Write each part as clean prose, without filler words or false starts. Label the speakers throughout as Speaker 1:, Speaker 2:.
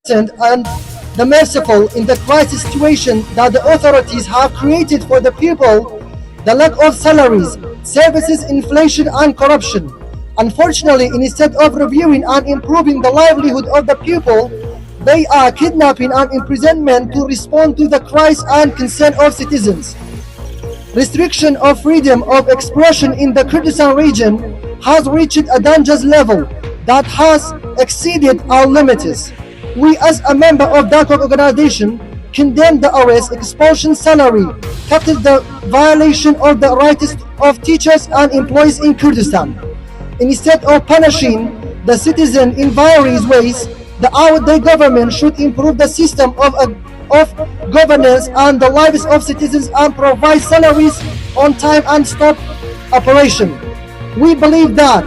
Speaker 1: and the merciful in the crisis situation that the authorities have created for the people, the lack of salaries, services, inflation and corruption. Unfortunately, instead of reviewing and improving the livelihood of the people, they are kidnapping and imprisonment to respond to the cries and concern of citizens. Restriction of freedom of expression in the Kurdistan region has reached a dangerous level that has exceeded our limits. We as a member of DAKOK organization condemn the arrest, expulsion, salary, capital the violation of the rights of teachers and employees in Kurdistan. Instead of punishing the citizen in various ways, the government should improve the system of governance and the lives of citizens and provide salaries on time and stop operation. We believe that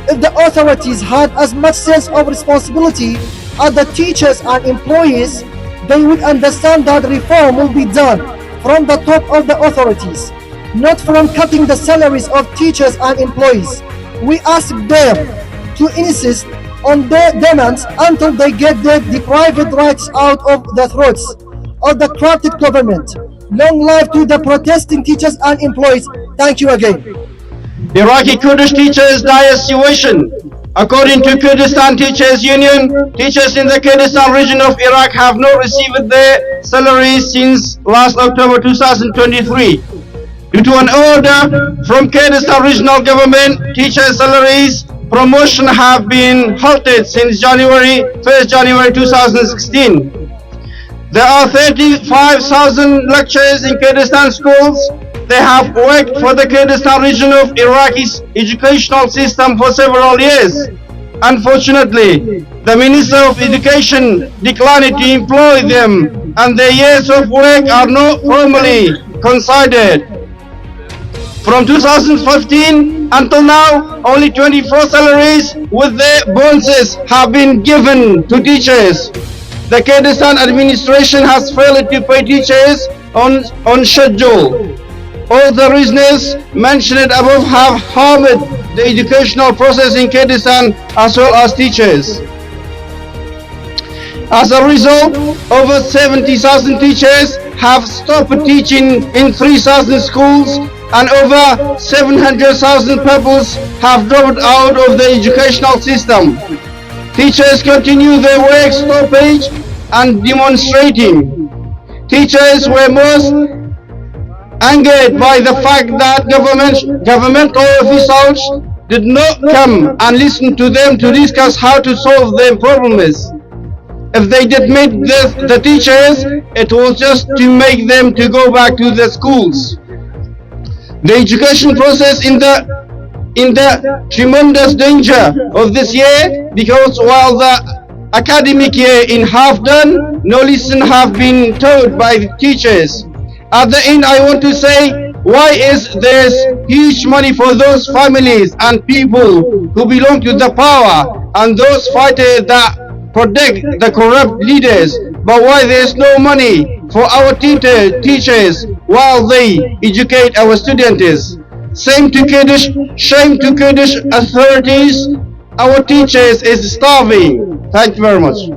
Speaker 1: if the authorities had as much sense of responsibility as the teachers and employees, they would understand that reform will be done from the top of the authorities, not from cutting the salaries of teachers and employees. We ask them to insist on their demands until they get their deprived rights out of the throats of the corrupted government. Long life to the protesting teachers and employees. Thank you again.
Speaker 2: Iraqi Kurdish teachers' dire situation. According to Kurdistan Teachers Union, teachers in the Kurdistan region of Iraq have not received their salaries since last October 2023. Due to an order from Kurdistan regional government, teachers' salaries promotion have been halted since 1st January 2016. There are 35,000 lecturers in Kurdistan schools. They have worked for the Kurdistan region of Iraq's educational system for several years. Unfortunately, the Minister of Education declined to employ them, and their years of work are not formally considered. From 2015 until now, only 24 salaries with their bonuses have been given to teachers. The Kurdistan administration has failed to pay teachers on schedule. All the reasons mentioned above have harmed the educational process in Kurdistan as well as teachers. As a result, over 70,000 teachers have stopped teaching in 3,000 schools, and over 700,000 pupils have dropped out of the educational system. Teachers continue their work stoppage and demonstrating. Teachers were most angered by the fact that governmental officials did not come and listen to them to discuss how to solve their problems. If they did meet the teachers, it was just to make them to go back to the schools. The education process in the tremendous danger of this year, because while the academic year in half done, no lesson have been taught by the teachers. At the end, I want to say, why is there huge money for those families and people who belong to the power and those fighters that protect the corrupt leaders, but why there is no money for our teachers while they educate our students? Shame to Kurdish authorities. Our teachers is starving. Thank you very much.